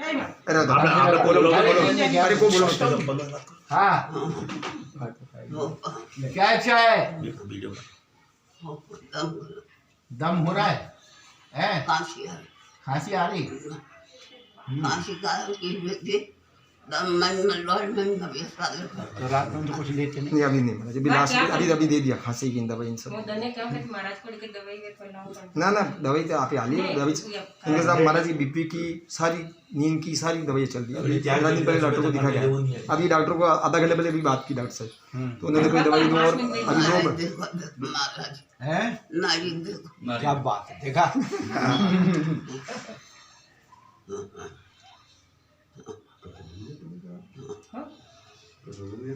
अरे बोलो बोलो अरे को बोलो हाँ क्या अच्छा है दम हो रहा है खांसी आ रही तो रात में तो कुछ लेते नहीं नहीं अभी नहीं महाराज अभी लास्ट अभी दे दिया खांसी की दवाई इन सब ना ना दवाई तो आप ही आली दवाई इनके साथ महाराज की बीपी की सारी नींद की सारी दवाई चल रही है। अभी 15 दिन पहले डॉक्टर को दिखा गया, अभी डॉक्टर को आधा घंटे पहले भी बात की डॉक्टर से, तो उन्होंने कोई दवाई दी और अभी दो क्या बात है देखा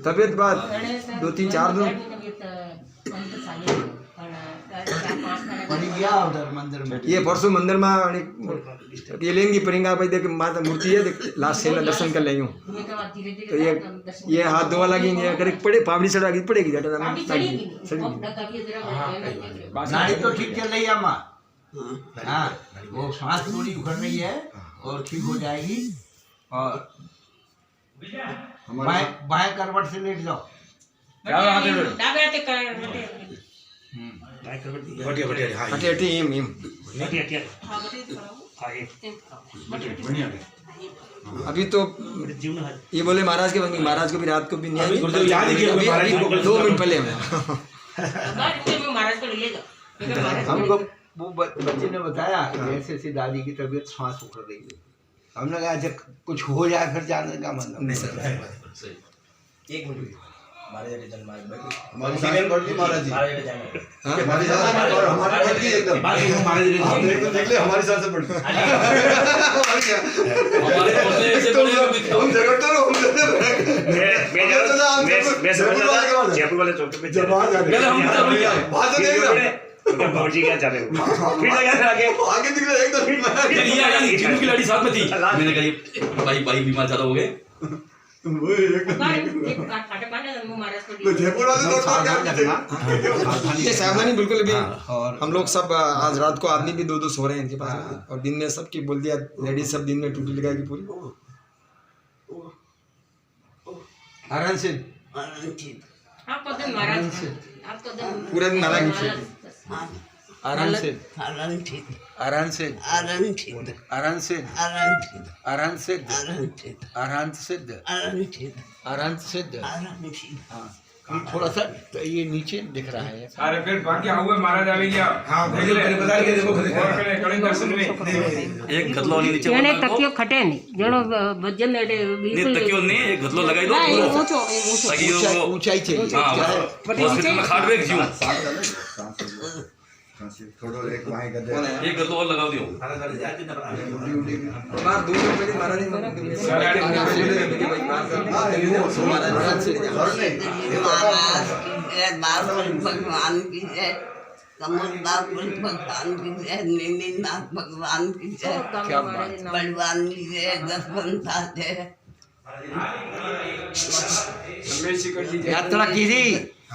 तबीयत बात 2-3-4 दिन पड़ी गया उधर मंदिर में ये परसों मंदिर में ये लेंगी परिंगा भाई देख माता मूर्ति है देख लास्ट से दर्शन कर लेंगे तो ये हाथ धोवा लगी ये करे पड़े पावड़ी चढ़ा पड़ेगी नाड़ी तो ठीक चल रही है अम्मा हाँ वो सांस थोड़ी उखड़ रही है और ठीक हो जाएगी और बाएं करवट से लेट जाओ अभी तो ये बोले महाराज के बंगी महाराज को भी रात को भी नहीं 2 मिनट पहले हमको वो बच्चे ने बताया ऐसे ऐसी दादी की तबीयत सांस उखड़ रही है, हमने कहा जब कुछ हो जाए फिर जाने का मतलब नहीं सर। एक मिनट हमारे हमारी साइकिल बढ़ गई महाराज जी हमारी साथ और हमारे बढ़ गई एकदम आप देख ले हमारी साथ से बढ़ गई हमारे बोलते ऐसे बड़े हम जगत तो हम मैं समझ रहा था जयपुर वाले चौक पे जब बात आ गई बात तो देख रहा तो भौजी क्या चाह रहे हो फिर लगा आगे आगे दिख रहा एकदम ये आया नहीं जिन्हों की लड़ी साथ में थी मैंने कहा ये भाई बीमार ज्यादा हो गए वो एकदम तो जयपुर वाले तो ये सावधानी बिल्कुल भी हम लोग सब आज रात को आदमी भी 2-2 सो रहे हैं इनके पास और दिन में सबकी बोल दिया लेडीज सब दिन में टूटी लगाएगी पूरी आराम से पूरा दिन नारायण आराम से आराम से आराम से आराम से आराम से आराम से हाँ थोड़ा सा तो ये नीचे दिख रहा है अरे फिर बाकी हुआ महाराज आ गया हां बता के देखो कड़े दर्शन में एक गतलो नीचे એને તકિયો ખટે નહીં જેનો વજન એટલે नहीं तकियो नहीं एक गतलो लगाई दो नहीं पूरा ऊंचो ताकि वो ऊंचाई चाहिए हां हॉस्पिटल में खाट में क्यों थोड़ा एक वहां कर दे एक गतलो और लगा दियो बार 2 दिन पहले महाराज ने भगवान की जय कमलदास भगवान की जय नीलीनाथ भगवान की जय बलवान की जय दसवंता जय यात्रा की थी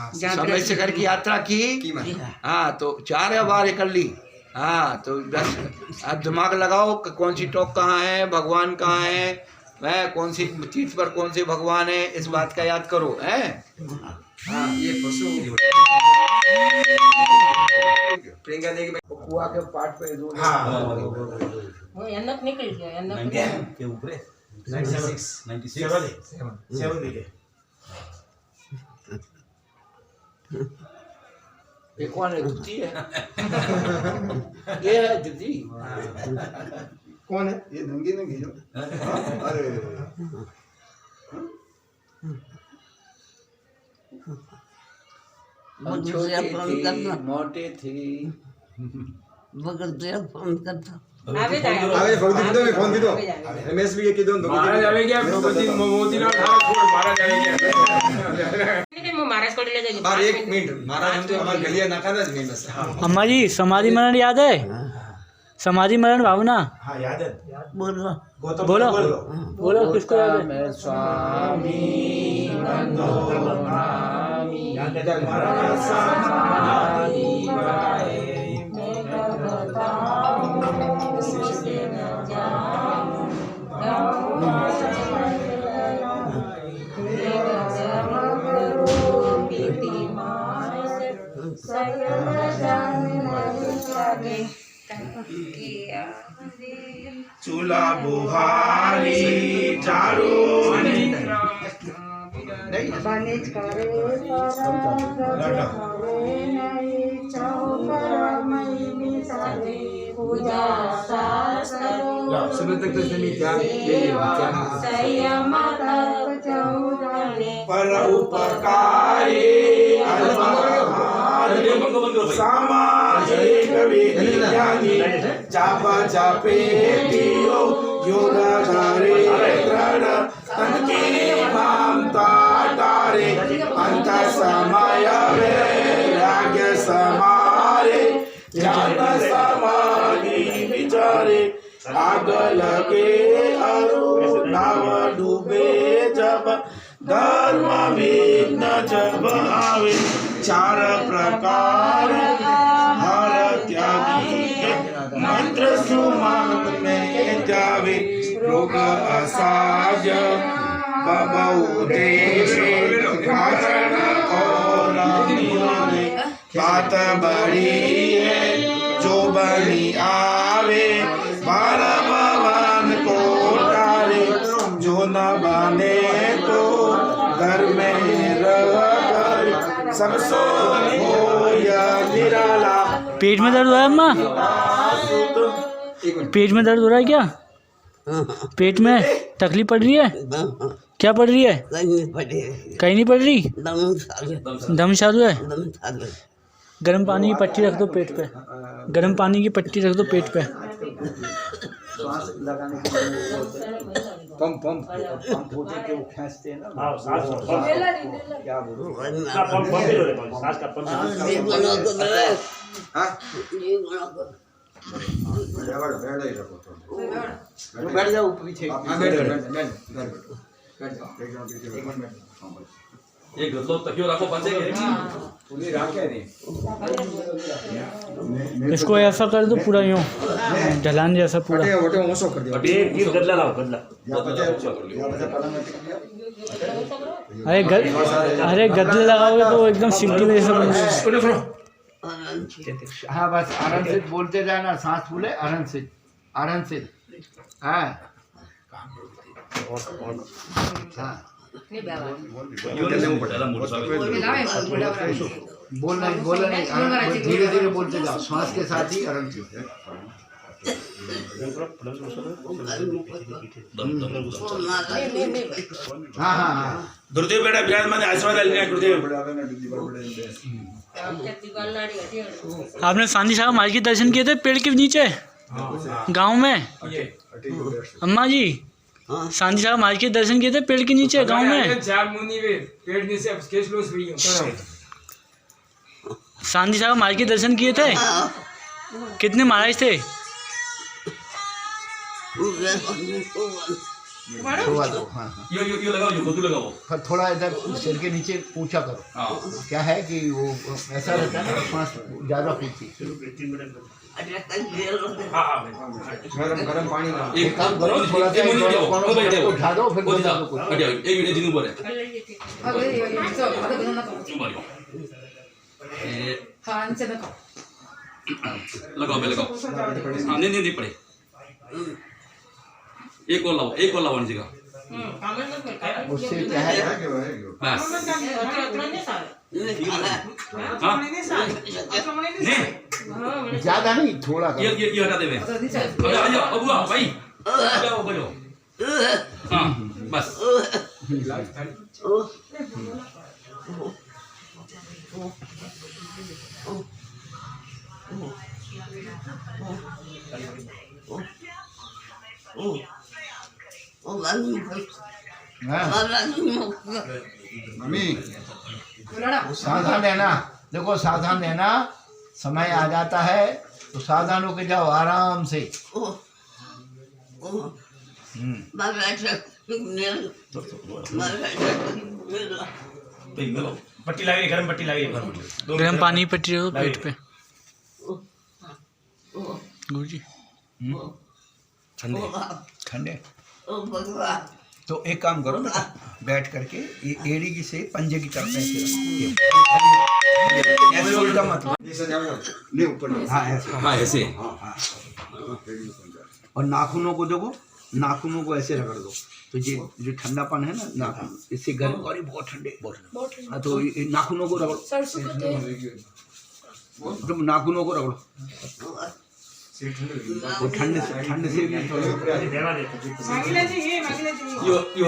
समय से कर की यात्रा की हाँ तो 4 बार कर ली हाँ तो बस अब दिमाग लगाओ कि कौन सी टोक कहाँ है भगवान कहाँ है मैं कौन सी चीज पर कौन से भगवान है इस बात का याद करो है हाँ ये पशु प्रियंका देगी कुआ के पाठ पे जो वो अन्नत निकल गया अन्नत के ऊपर 96 ये कौन है दीदी है ये है दीदी कौन है ये नंगी नंगी जो अरे मोटे थी बगल से फोन करता आवे फोन दी दो रमेश भी के दो महाराज आ गया मोतीलाल ठाकुर महाराज आ गया महाराज को ले जाएंगे बार 1 मिनट महाराज हम तो हमारे गलिया नाका ना जमीन बस अम्मा जी समाधि मरण याद है समाधि मरण भावना हां याद है बोलो बोलो बोलो किसको याद है मैं स्वामी नंदो नामी याद है समाधि बनाए मैं चूल्हा बुहारी चारो पर उपकारी सामाजिक विज्ञानी जापा जापे दियो योगाधारे ग्रहण तन की ममता तारे अंत समय वैराग्य समारे ज्ञान समाधि विचारे आग लगे अरु नाव डूबे जब धर्म विघ्न जब आवे चार प्रकार हर त्यागी मंत्र सुमन में जावे रोग असाज बबऊ देवे कारण और निवारे बात बड़ी है जो बनी आवे बार भगवान को डाले जो न बने तो घर में रह सब सो हो या निराला। पेट में दर्द हो रहा है अम्मा? पेट में दर्द हो रहा है क्या? पेट में तकलीफ पड़ रही है? क्या पड़ रही है? कहीं नहीं पड़ रही? दम चालू है? गर्म पानी की पट्टी रख दो पेट पे, गर्म पानी की पट्टी रख दो पेट पे। पंप होते के वो खींचते हैं ना। हाँ, सांस क्या बोलूं? सांस का पंप बैठ जाओ पीछे। ये गदलो तकियो राखो पंचे के पूरी राखे नहीं। इसको ऐसा कर दो पूरा यूं ढलान जैसा पूरा। एक जीव गदला लाओ, गदला। अरे गद्दे लगाओगे तो एकदम सिमटी में जैसा बन जाएगा। हाँ बस आराम से बोलते जाना, सांस फूले आराम से हाँ हाँ बोलना नहीं, धीरे धीरे बोलते जाओ, श्वास के साथ ही आराम से। हाँ हाँ हाँ गुरुदेव बेटा विराजमान आशीर्वाद लेने गुरुदेव। आपने सांझी साहब महाराज के दर्शन किए थे पेड़ के नीचे गांव में? अम्मा जी सांझी साहब महाराज के दर्शन किए थे पेड़ के नीचे गांव में? सांझी साहब महाराज के दर्शन किए थे? कितने महाराज थे? यो लगाओ, यो खुद लगाओ। पर थोड़ा इधर सिर के नीचे पूछा करो। क्या है कि वो ऐसा रहता है ना, सांस ज्यादा फूलती। गरम पानी ना एक काम करो, थोड़ा सा उठा दो फिर बता दो कुछ। एक मिनट जिनु बोले लगाओ, मैं लगाओ। हाँ नहीं पड़े। एक और लाओ नीचे का। उससे क्या है बस हाँ नहीं ज्यादा नहीं, थोड़ा ये हटा दे। आ जाओ अबुआ भाई, जाओ बजो। हाँ बस मम्मी सावधान रहना, देखो सावधान रहना, समय आ जाता है तो सावधान होके जाओ आराम से। पट्टी लगी, गर्म पट्टी लगी। गर्म पानी पट्टी रखो पेट पे गुरुजी। ठंडे तो एक काम करो ना, बैठ करके ये एड़ी की से पंजे की तरफ ऐसे उल्टा मत ले ऊपर। हाँ ऐसे। हाँ ऐसे। और नाखूनों को देखो, नाखूनों को ऐसे रगड़ दो तो ये जो ठंडापन है ना नाखून, इससे गर्म और ये बहुत ठंडे, हाँ तो ये नाखूनों को रगड़ो, तुम नाखूनों को रगड़ो, वो ठंड से भी थोड़ा ये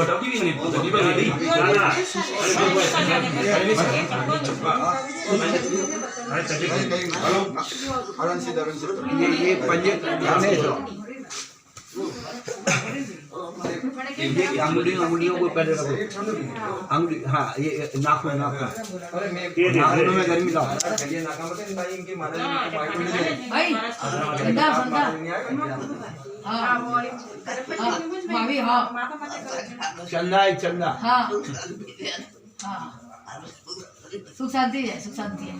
हटाओ की नहीं तभी पर नहीं ये पंजे ये अंगुलियों को पहले रखो, अंगुली, हाँ ये नाखून नाखूनों में गर्मी लाओ। चंदा है चंदा, सुख शांति है, सुख शांति है।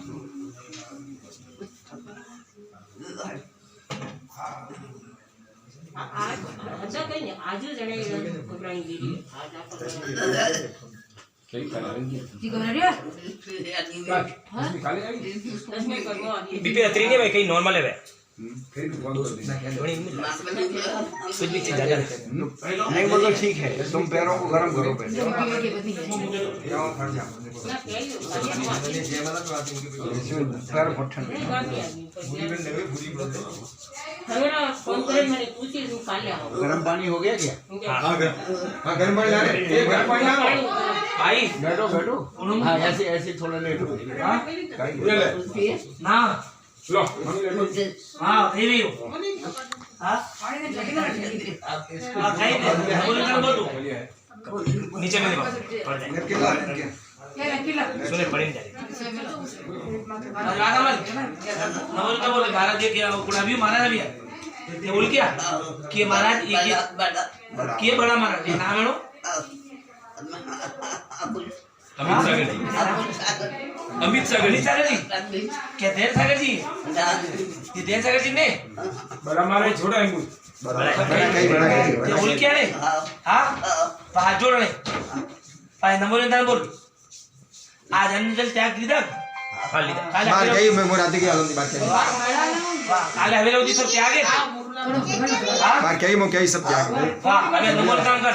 आता काही नाही आज जणे कोकराणी गेली आज आपण जी कह रही है बीपी अतरी नहीं भाई, कहीं नॉर्मल है भाई। कुछ भी चीज ज्यादा नहीं, बोलो ठीक है, तुम पैरों को गर्म करो पहले, पैर बहुत ठंडे। गर्म पानी हो गया क्या? गर्म पानी ला रहे, गर्म पानी ला भाई बैठो बैठो, हाँ ऐसे ऐसे थोड़ा लेटो, ना लो हाँ ये भी हो हाँ नीचे में देखो सुने पड़े नहीं जाए नवल का बोले भारत ये क्या कुड़ा भी मारा भी है ये बोल क्या कि महाराज ये बड़ा महाराज ये नाम है नो अमित सागर जी क्या देर सागर जी ये देर सागर जी ने बड़ा मारे छोड़ा है मुझ ये बोल क्या ने हाँ पाँच जोड़ ने पाँच नंबर इंसान बोल आज अंजल त्याग लीधा बात कही मैं मुरादी की आलम की बात कही, काले हवेली होती सब त्याग है बात कही मैं कही सब त्याग, वाह अबे नंबर काम कर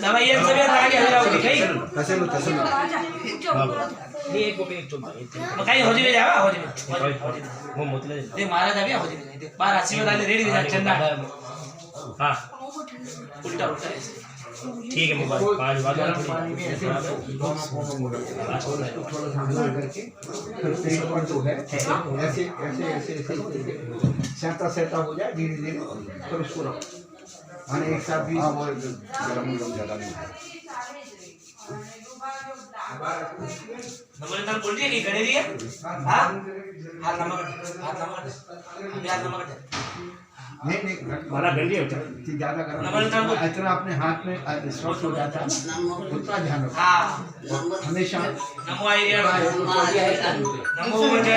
दवाई ये सब याद आगे हवेली होगी कहीं कसम ये एक गोपी एक चुम्मा मकाई हो जाए जावा हो जाए वो मोतले ये महाराज अभी हो जाए ये बाहर आशीर्वाद आले रेडी जा चंदा हां उल्टा उल्टा ठीक है मोबाइल पांच बात पानी में ऐसे दोनों कोनों में थोड़ा सा अंदर करके फिर पेट पर जो है ऐसे ऐसे ऐसे ऐसे सहता सहता हो जाए धीरे धीरे, फिर उसको रखो, माने एक साथ भी गरम ज्यादा नहीं। नंबर इंसान बोल दिया कि गड़े दिया हां हाथ नंबर नहीं माला गंदी होता ज्यादा गरम इतना अपने हाथ में स्ट्रोक हो जाता है, उतना ध्यान रखो हां हमेशा। नमो आईरिया नमो वजय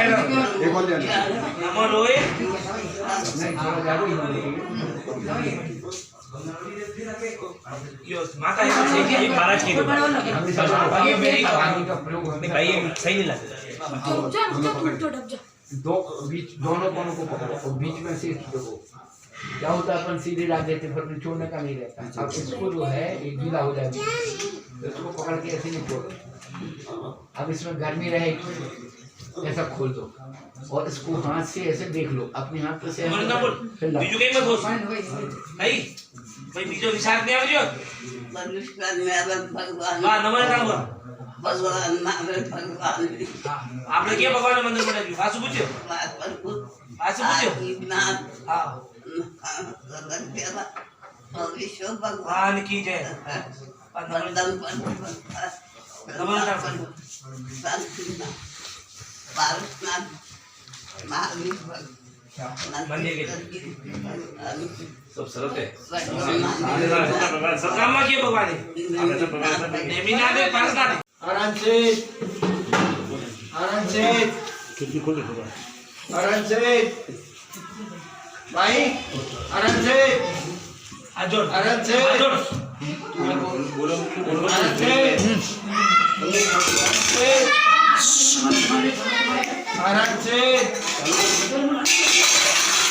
एक और लेना नमो लोए नहीं थोड़ा ज्यादा ही होना यो माता है सही है महाराज की हमेशा ये मेरी पानी का प्रयोग भाई ये सही नहीं लगता दो बीच दोनों कोनों को पकड़ो और बीच में से देखो क्या होता है, अपन सीधे डाल देते फिर निचोड़ने का नहीं रहता। अब इसको जो है एक गीला हो जाएगा, इसको पकड़ के ऐसे निचोड़ो, अब इसमें गर्मी रहेगी ऐसा खोल दो और इसको हाथ से ऐसे देख लो, अपने हाथ से बीजू के मत होश नहीं भाई बीजो विचार नहीं आवजो भगवान वाह नमो नाम बोल भगवान नाम भगवान आपने क्या भगवान मंदिर में जी वासु पूछो वासु पूछो हां विश्व भगवान भगवान की जय वरदान नमो नाम भारतनाथ महावीर मंदिर के सब सरल है सब काम में किए भगवान ने बिना दे परसना आराम से खिड़की खोल दे आराम से भाई आराम से आजोर आराम से आजोर आराम से आराम से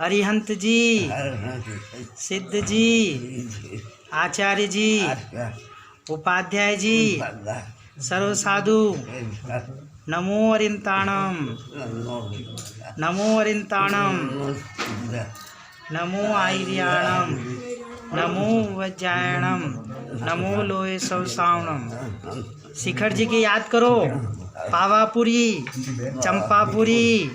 अरिहंत जी, सिद्ध जी, आचार्य जी, उपाध्याय जी, सर्व साधु, नमो अरिंताणम, नमो अरिंताणम, नमो आयर्याणम, नमो वज्रायणम, नमो लोहे सवसावणम। शिखर जी की याद करो, पावापुरी, चंपापुरी,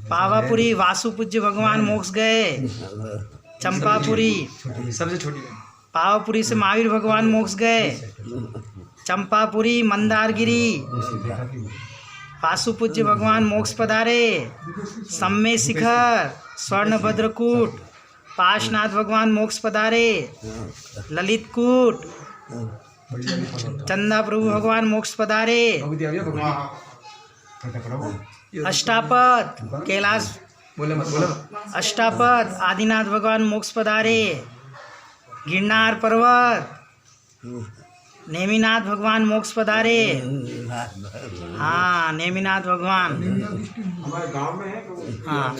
पावापुरी वासु पूज्य भगवान मोक्ष गए, चंपापुरी सबसे छोटी पावापुरी से महावीर भगवान मोक्ष गए, चंपापुरी मंदारगिरी वासु पूज्य भगवान मोक्ष पधारे, सम्मे शिखर स्वर्णभद्रकूट पाशनाथ भगवान मोक्ष पधारे, ललितकूट चंदा प्रभु भगवान मोक्ष पधारे, अष्टापद कैलाश अष्टापद आदिनाथ भगवान मोक्ष पधारे, गिरनार पर्वत नेमिनाथ भगवान मोक्ष पधारे। हाँ, नेमिनाथ भगवान हमारे गांव में है। हाँ,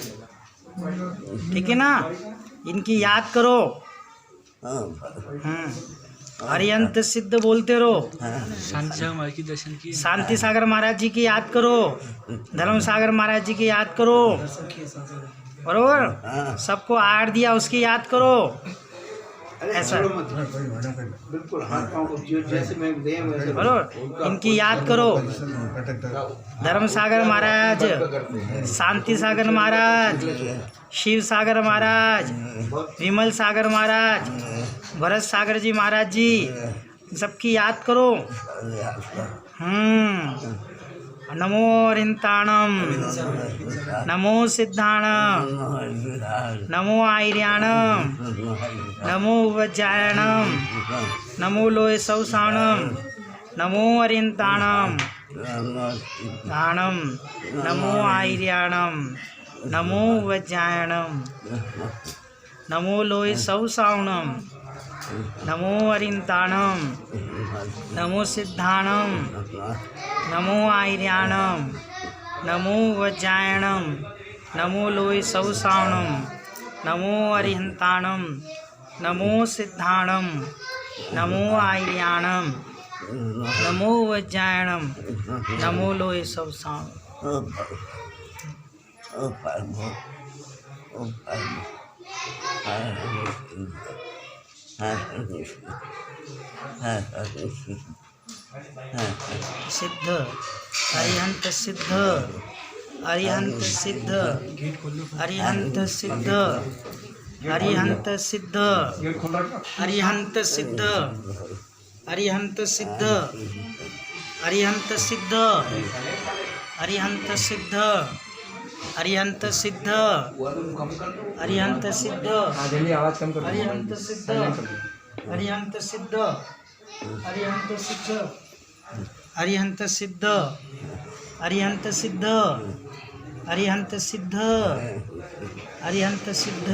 ठीक है ना, इनकी याद करो। अरिहंत सिद्ध बोलते रहो। शांति सागर महाराज की दर्शन की, शांति सागर महाराज जी की याद करो, धर्म सागर महाराज जी की याद करो, बरोबर। सबको आहार दिया उसकी याद करो, ऐसा बिल्कुल हाथ पाँव को जैसे मैं दे वैसे बरोबर। इनकी याद करो, धर्म सागर महाराज, शांति सागर महाराज, शिव सागर महाराज, विमल सागर महाराज, भरत सागर जी महाराज जी, सबकी याद करो। नमो अरिंताणम, नमो सिद्धाणम, नमो आयर्याणम, नमो वज्रायणम, नमो लोहे सवसाणम, नमो अरिंताणम दाणम, नमो आयर्याणम, नमो वज्रायणम, नमो लोहे सवसावणम, नमो अरिंताणम, नमो सिद्धाणम, नमो आयर्याणम, नमो वज्रायणम, नमो लोहे सवसावणम, नमो अरिहंताणम, नमो सिद्धाणम, नमो आयर्याणम, नमो वज्रायणम, नमो लोहे सवसावणम। सिद्ध अरिहंत सिद्ध, अरिहंत सिद्ध, अरिहंत सिद्ध, अरिहंत सिद्ध, अरिहंत सिद्ध, अरिहंत सिद्ध, अरिहंत सिद्ध, अरिहंत सिद्ध, अरिहंत सिद्ध, अरिहंत सिद्ध, आवाज कम कर, अरिहंत सिद्ध, अरिहंत सिद्ध, अरिहंत सिद्ध, अरिहंत सिद्ध, अरिहंत सिद्ध, अरिहंत सिद्ध, अरिहंत सिद्ध,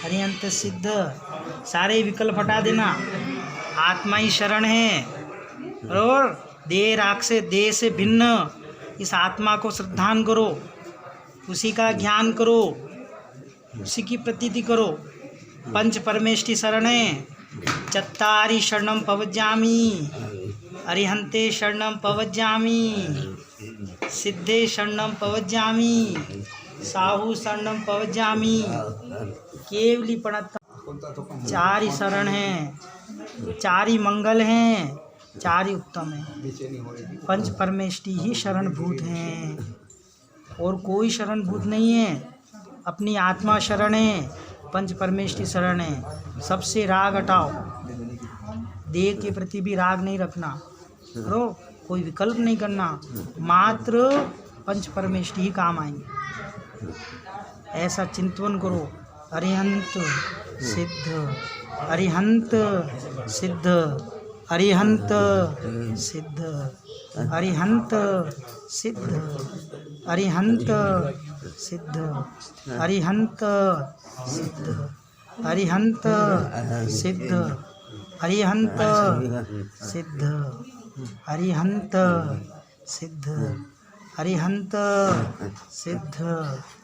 अरिहंत सिद्ध। सारे विकल्प हटा देना, आत्मा ही शरण है। और देह राग से, देह से भिन्न इस आत्मा को श्रद्धान करो, उसी का ज्ञान करो, उसी की प्रतीति करो। पंच परमेष्टि शरण है। चत्तारि शरणम पवज्जामि, अरिहंते शरणम पवज्जामि, सिद्धे शरणम पवज्जामि, साहु शरणम पवज्जामि। केवली पणत चार ही शरण हैं, चार ही मंगल हैं, चार ही उत्तम हैं। पंच परमेष्टि ही शरणभूत हैं और कोई शरणभूत नहीं है। अपनी आत्मा शरण है, पंच परमेष्टि शरण है। सबसे राग हटाओ, देह के प्रति भी राग नहीं रखना, करो कोई विकल्प नहीं करना, मात्र पंच परमेष्टि ही काम आएंगे। ऐसा चिंतन करो। अरिहंत सिद्ध, अरिहंत सिद्ध, अरिहंत सिद्ध, अरिहंत सिद्ध, अरिहंत सिद्ध, अरिहंत सिद्ध, अरिहंत सिद्ध, अरिहंत सिद्ध, अरिहंत सिद्ध, अरिहंत सिद्ध,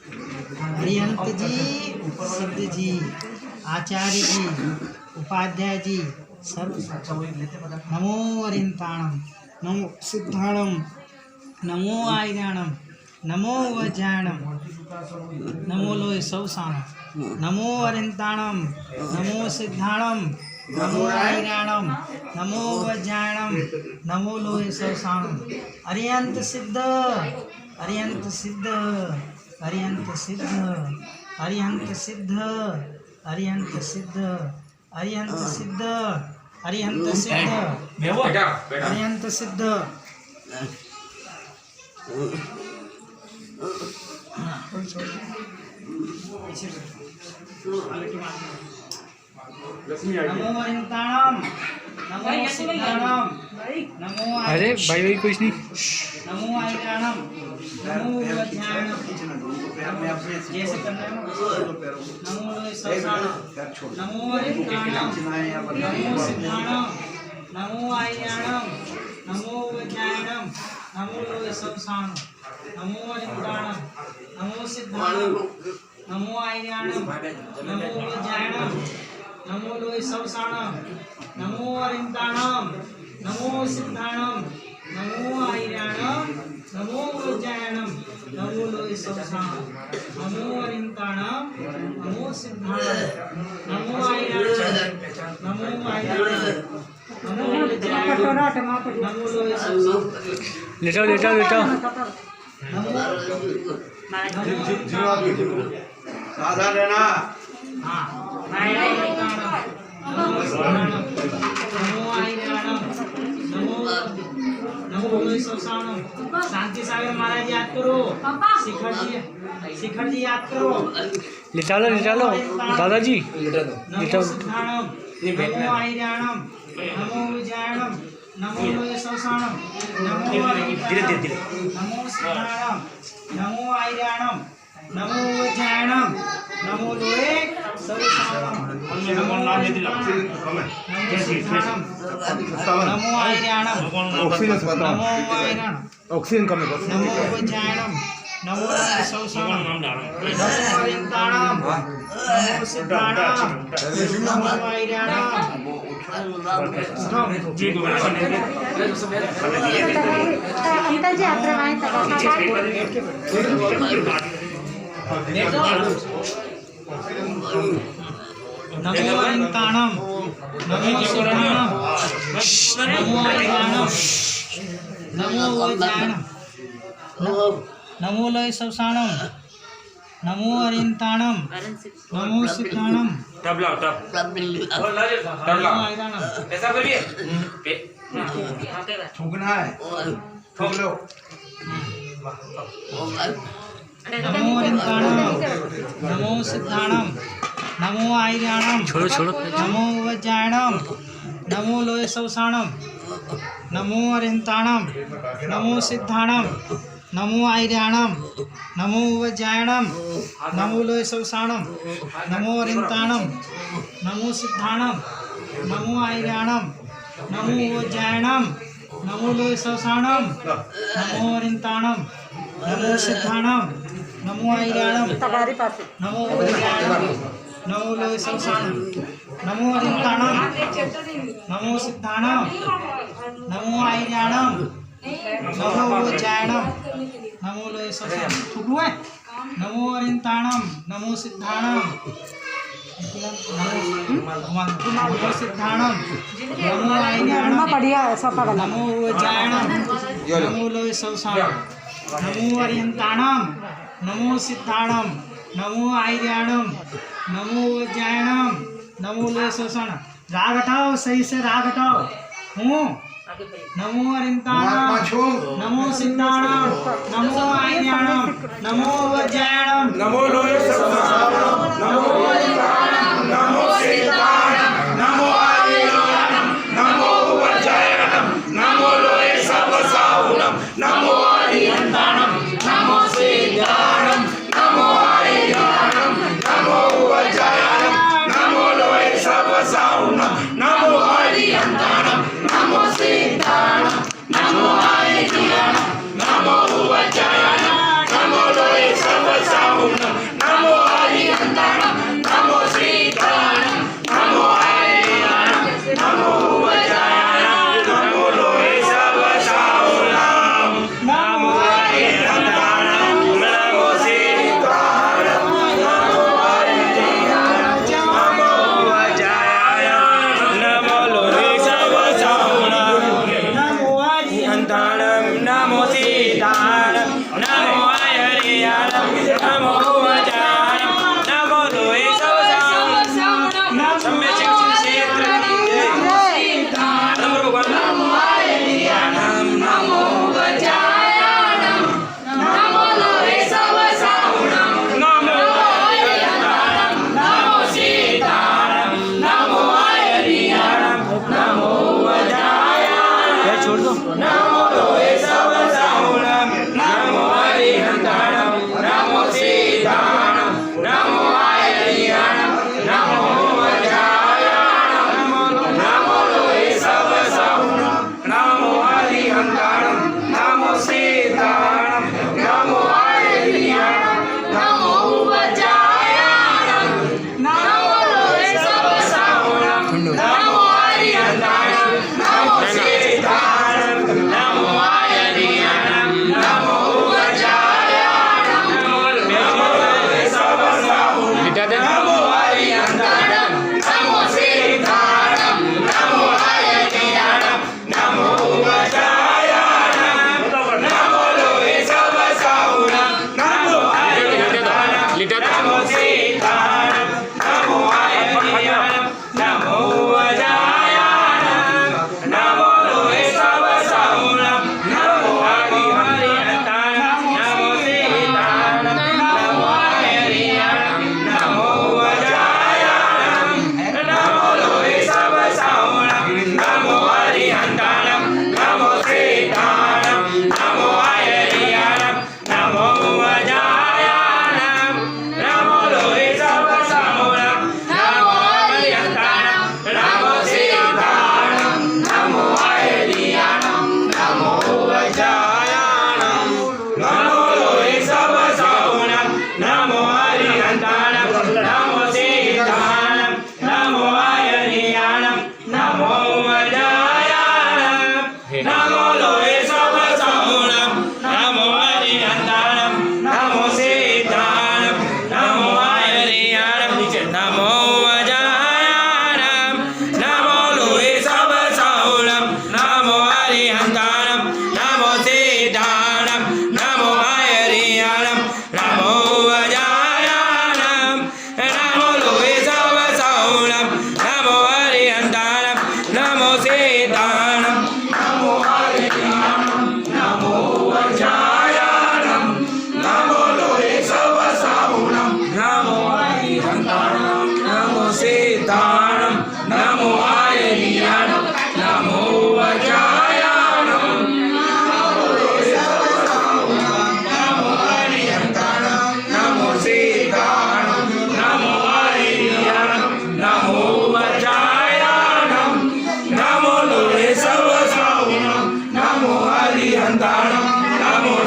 हरिहंत जी, सिद्ध जी, आचार्य जी, उपाध्याय जी, सर्व नमो अरिंताणम, नमो सिद्धाणम, नमो आयराणम, नमो वज्राणम, नमो लोय सौसाणम, नमो अरिंताणम, नमो सिद्धाणम, नमो आयराणम, नमो वज्राणम, नमो लोय सौसाणम। अरिहंत सिद्ध, अरिहंत सिद्ध, अरिहंत सिद्ध, अरिहंत सिद्ध, अरिहंत सिद्ध, अरिहंत सिद्ध, अरिहंत सिद्ध, अरिहंत सिद्ध। नमो अरिंताणम, नमो सिद्धाणम, नमो अरे भाई भाई कुछ नहीं। नमो आयराणम, नमो वज्राणम, जैसे करना है ना। नमो लोय सौसाणम, नमो अरिंताणम, नमो सिद्धाणम, नमो आयराणम, नमो वज्राणम, नमो लोय सौसाणम, नमो अरिंताणम, नमो सिद्धाणम, नमो आयराणम, नमो वज्राणम, नमो लोय सौसाणम, नमो अरिंताणम, नमो सिद्धाणम, नमो आयराणम, नमो वज्राणम, नमो लोय सौसाणम, नमो अरिंताणम, नमो सिद्धाणम, नमो आयराणम, नमो नमो वज्राणम, नमो लोय सौसाणम। लेटाओ लेटाओ लेटाओ। सावधान रहना। शांति सागर महाराज याद करो। शिखर जी याद करो। लिटा लो दादाजी। नमो सिद्धाणम, नमो आयराणम, नमो विजयाणम, नमो लोय सौसाणम, नमो नमो सिद्धाणम, नमो आयराणम, नमो वज्राणम, नमो लोय सौसाणम, नमो सिद्धाणम, नमो आयराणम, नमो आयराणम, ऑक्सीजन कम है नमो वज्राणम, नमो लोय सौसाणम, नमो अरिंताणम, नमो सिद्धाणम, नमो आयराणम। नमो अरिंताणम, नमो सिद्धाणम, नमो आयराणम, नमो वज्राणम, नमो लोय सौसाणम, नमो अरिंताणम, नमो सिद्धाणम, नमो आयराणम। ऐसा करिए थूकना है, थूक लो। नमो अरिंताणम, नमो सिद्धाणम, नमो आयराणम, नमो वज्राणम, नमो लोय सौसाणम, नमो अरिंताणम, नमो सिद्धाणम, नमो आयराणम, नमो वज्राणम, नमो लोय सौसाणम, नमो अरिंताणम, नमो सिद्धाणम, नमो आयराणम, नमो वज्राणम, नमो लोय सौसाणम, नमो अरिंताणम, नमो सिद्धाणम, नमो आयराणम, नमो वज्राणम, नमो लोय सौसाणम, नमो अरिंताणम, नमो सिद्धाणम, नमो आयराणम, नमो वज्राणम, नमो लोय सौसाणम। थूकू है। नमो अरिंताणम, नमो सिद्धाणम, नमो सिद्धाणम, नमो आयराणम, नमो वज्राणम, नमो लोय सौसाणम, नमो अरिंताणम, नमो सिद्धाणम, नमो आयराणम, नमो वज्राणम, नमो लोय सौसाणम। राग हटाओ, सही से राग हटाओ। हूँ नमो अरिंताणम, नमो सिद्धाणम, नमो आयराणम, नमो वज्राणम, नमो लोय सौसाणम, नमो अरिंताणम, नमो सिद्धाणम, नमो आयराणम, नमो वज्राणम, नमो लोय सौसाणम, नमो अरिंताणम, नमो सिद्धाणम, नमो आयराणम, नमो वज्राणम, नमो लोय सौसाणम, नमो अरिंताणम, नमो सिद्धाणम, नमो आयराणम, नमो वज्राणम, नमो लोय सौसाणम,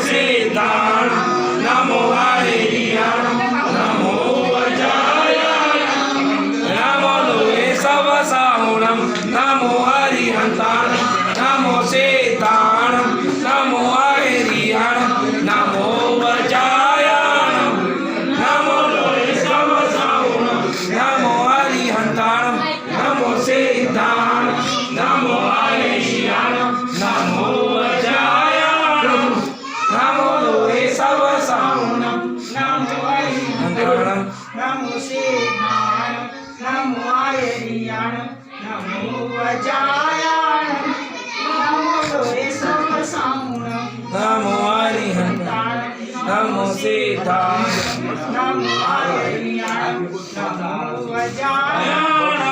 सिद्धाणं नमो हरियाणं नमो वज्रायाणं नमो लोहे सवसाहुणं नमो हरिहन्ताणं नमो सिद्धाणं नमो हरियाणं नमो वज्रायाणं नमो लोहे सवसाहुणं नमो हरिहन्ताणं नमो सिद्धाणं नमो हरियाणं नमो वज्रायाणं नमो लोहे सवसाहुणं नमो हरिहन्ताणं नमो सिद्धाणं नमो हरियाणं नमो वज्रायाणं नमो लोहे सवसाहुणं नमो हरिहन्ताणं नमो सिद्धाणं नमो हरियाणं नमो वज्रायाणं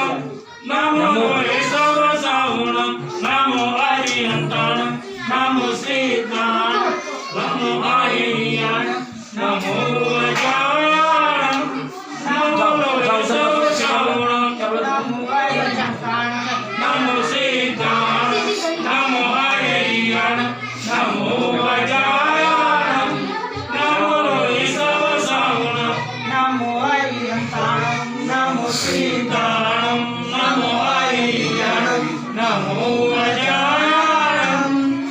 नमो लोहे सवसाहुणं नमो हरिहन्ताणं नमो सिद्धाणं नमो हरियाणं नमो वज्रायाणं नमो लोहे सवसाहुणं नमो हरिहन्ताणं नमो सिद्धाणं नमो हरियाणं नमो वज्रायाणं नमो लोहे सवसाहुणं नमो हरिहन्ताणं नमो सिद्धाणं नमो हरियाणं नमो वज्रायाणं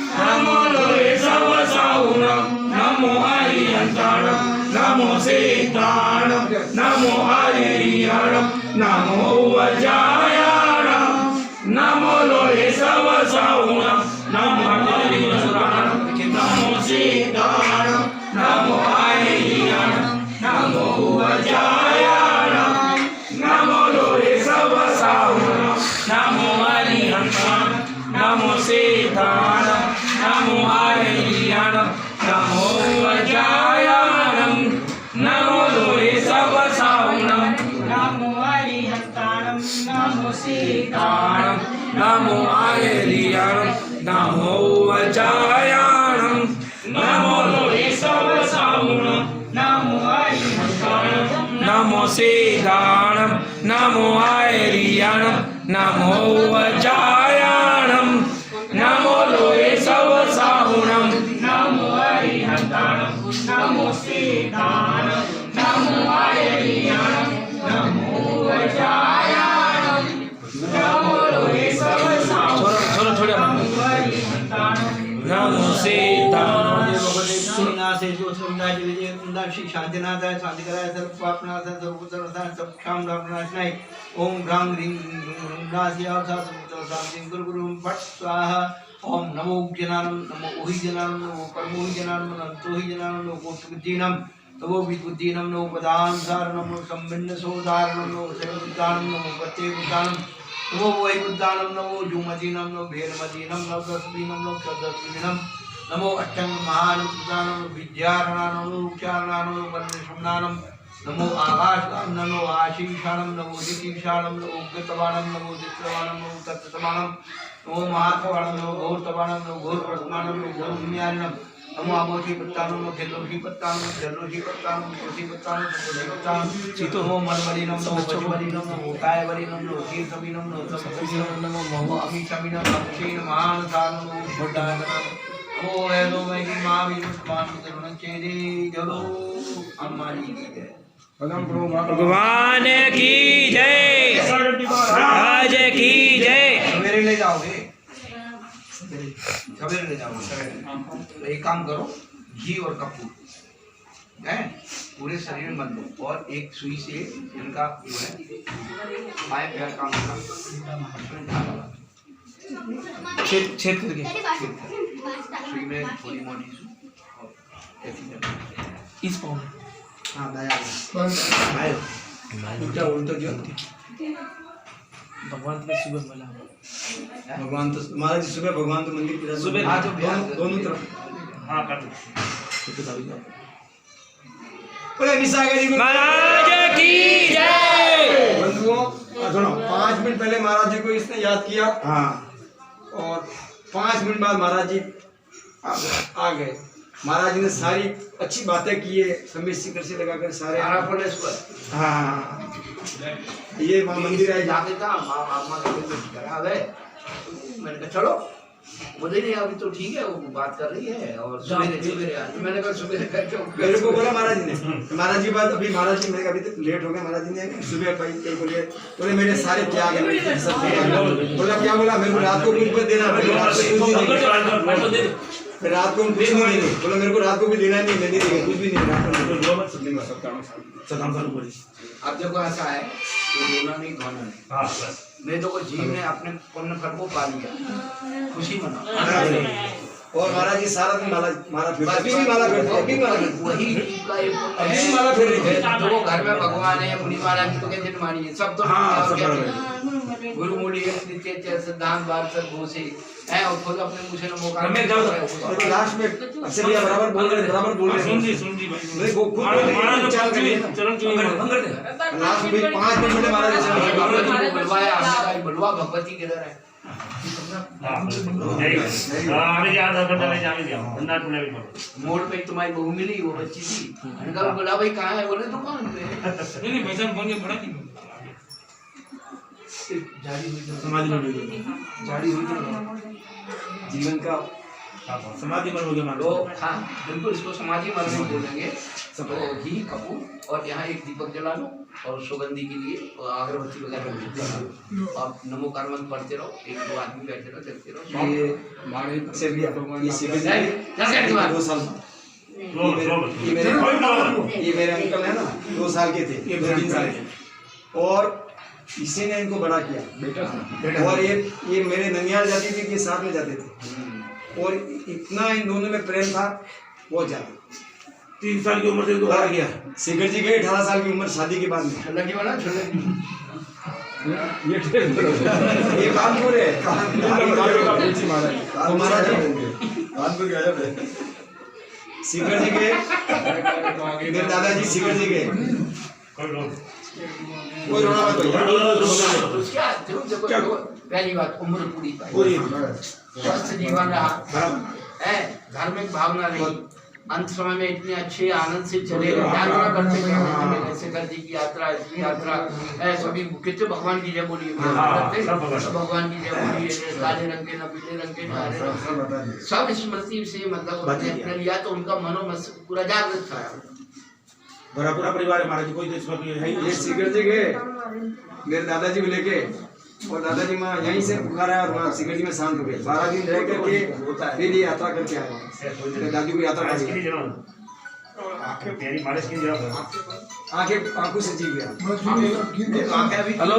नमो लोहे सवसाहुणं नमो हरिहन्ताणं नमो सिद्धाणं नमो हरियाणं नमो वज्रायाणं नमो लोहे सवसाहुणं नमो हरिहन्ताणं नमो सिद्धाणं नमो हरियाणं नमो वज्रायाणं नमो लोहे सवसाहुणं नमो हरिहन्ताणं नमो सिद्धाणं नमो हरियाणं नमो वज्रायाणं नमो लोहे सवसाहुणं नमो हरिहन्ताणं नमो सिद्धाणं नमो हरियाणं नमो वज्रायाणं नमो लोहे सवसाहुणं नमो हरिहन्ताणं नमो सिद्धाणं नमो हरियाणं नमो वज्रायाणं नमो लोहे सवसाहुणं नमो हरिहन्ताणं नमो सिद्धाणं नमो हरियाणं नमो वज्रायाणं नमो लोहे सवसाहुणं नमो हरिहन्ताणं नमो सिद्धाणं श्रीनाथे जो सुंदर विजय कुंदा श्री शांतिनाथ शांतिकराय सर्वपापनाथ सर्वोत्तरनाथ सबक्षाम रामनाथनाय ओम ह्रां ह्रीं नास्यावसा समुद्र शांति गुरु गुरु फट स्वाहा ओम नमो जनानम नमो ओहि जनानम नमो परमोहि जनानम नमो ही जनानम नमो कोटुजीनम नमो विद्युजीनम नमो पदान सारणम नमो संबिन्न सोदारणम नमो सेवदानम नमो पत्ते बुदानम नमो वै बुदानम नमो जुमजीनम नमो भेरमजीनम नमो दसदीनम नमो चौदसदीनम नमो अष्टंग महानुदानम विद्यारणानम उपचारणानम वन्यशमनानम नमो आकाशगाम नमो आशीषाणम नमो दितीषाणम नमो उग्रतवाणम नमो दित्रवाणम नमो तत्तवाणम नमो महातवाणम नमो घोरतवाणम नमो घोरप्रतमाणम नमो घोरम्यारणम नमो आमोषी पत्तानम नमो खेलोषी पत्तानम जलोषी पत्तानम तुलसी पत्तानम तुलसी पत्तानम चितो नमो मनवलीनम नमो वज्रवलीनम नमो कायवलीनम नमो तीर्थवीनम नमो तपस्वीनम नमो महो अमीशमीनम अक्षीण महानसानम नमो बुद्धागणम ओ हेलो मैं की मां भी मान करुणा चेदे जलो अम्मा जी की जय भगवान की जय राज की जय सवेरे ले जाओगे सवेरे ले जाओगे सवेरे तो एक काम करो घी और कपूर है पूरे शरीर में मत दो और एक सुई से इनका जो है पाए पैर का छेद करके सुई में थोड़ी मोटी ऐसी इस पाँव में हाँ दया उल्टा उल्टा जो भगवान के सुबह बोला भगवान तो महाराज सुबह भगवान तो मंदिर की सुबह हाँ जो दोनों तरफ हाँ कर दो महाराज की जय बंधुओं सुनो 5 मिनट पहले महाराज जी को इसने याद किया हाँ और 5 मिनट बाद महाराज जी आ गए। महाराज जी ने सारी अच्छी बातें की है, समय शिखर से लगाकर सारे हाँ ये वहाँ मंदिर है जाते था मैंने कहा चलो बोले नहीं अभी तो ठीक है, वो बात कर रही है और सवेरे सवेरे आज मैंने कहा सवेरे करके मेरे को बोला महाराज जी ने, महाराज जी बात अभी महाराज जी मेरे अभी तक लेट हो गया, महाराज जी ने सुबह भाई कहीं बोले मेरे सारे त्याग है सब बोला क्या बोला मेरे को रात को कुछ देना, रात को कुछ नहीं देंगे, बोला मेरे को रात को भी देना नहीं, मैं नहीं देंगे कुछ भी नहीं, रात को अब देखो ऐसा है कि रोना नहीं धोना नहीं, नहीं तो जीव ने अपने पुण्य फल को पा लिया, खुशी मनाओ। और महाराज जी सारा दिन माला फिर अभी भी माला फिर अभी माला वही जीव का एक अभी भी माला फिर रही है। तो वो घर में भगवान है मुनि माला की तो कैसे मानिए, सब तो गुरु मूली नित्य सिद्धांत बार सब घोषे है और खुद अपने मुझे मौका लास्ट में अच्छे भैया बराबर बोल रहे सुन जी भाई मेरे को खुद चरण चुनी लास्ट में 5 मिनट में महाराज जी बुलवाया, हमने बुलवा भगवती के दर है। मोड़ पे तुम्हारी बहू मिली, वो बच्ची थी, मैंने कहा बोला भाई कहाँ है, बोले दुकान पे। नहीं भाई साहब फोन के बड़ा नहीं समाधि में जाड़ी हुई जीवन का समाधि मर हो गया तो हाँ बिल्कुल इसको समाधि मरण में बोलेंगे। तो घी कपूर और यहाँ एक दीपक जला लो और सुगंधी के लिए अगरबत्ती वगैरह जला लो और नमो कार्मन पढ़ते रहो, 1-2 आदमी बैठे रहो, चलते रहो। ये हमारे से भी ये शिविर 2 साल ये मेरे अंकल है ना 2 साल के थे, 2-3 साल के, और इसी ने इनको बड़ा किया बेटा। और ये मेरे ननियाल जाती थी कि साथ में जाते थे और इतना इन दोनों में प्रेम था बहुत ज्यादा। 3 साल की उम्र से दोबारा गया शिखर जी गए 18 साल की उम्र शादी के बाद में। लगी वाला ये कानपुर है महाराज शिखर जी गए, मेरे दादाजी शिखर जी गए, कोई रोना मत पहली बात उम्र पूरी स्वस्थ जीवन रहा है, धार्मिक भावना रही, अंत समय में इतने अच्छे आनंद से चले गए, यात्रा करते गए जैसे गर्दी की यात्रा, इसकी यात्रा है, सभी कितने भगवान की जय बोलिए, भगवान की जय बोलिए, काले रंग के न पीले रंग के न हरे रंग, सब स्मृति से मतलब अपने लिया तो उनका मनोमन पूरा जागृत था। बड़ा पूरा परिवार है महाराज जी, कोई देश में है ही ये शिखर जी गए मेरे दादाजी को लेके, और दादाजी माँ यहीं से बुखार आया और वहाँ शिखर जी में शांत हो गए। 12 दिन रह करके फिर ये यात्रा करके आए, मेरे दादी को यात्रा करके आंखों से जीव गया। हेलो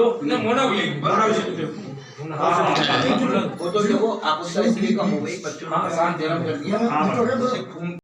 वो तो देखो आप उसका इसलिए कम हो गई, बच्चों ने शांत जन्म कर दिया।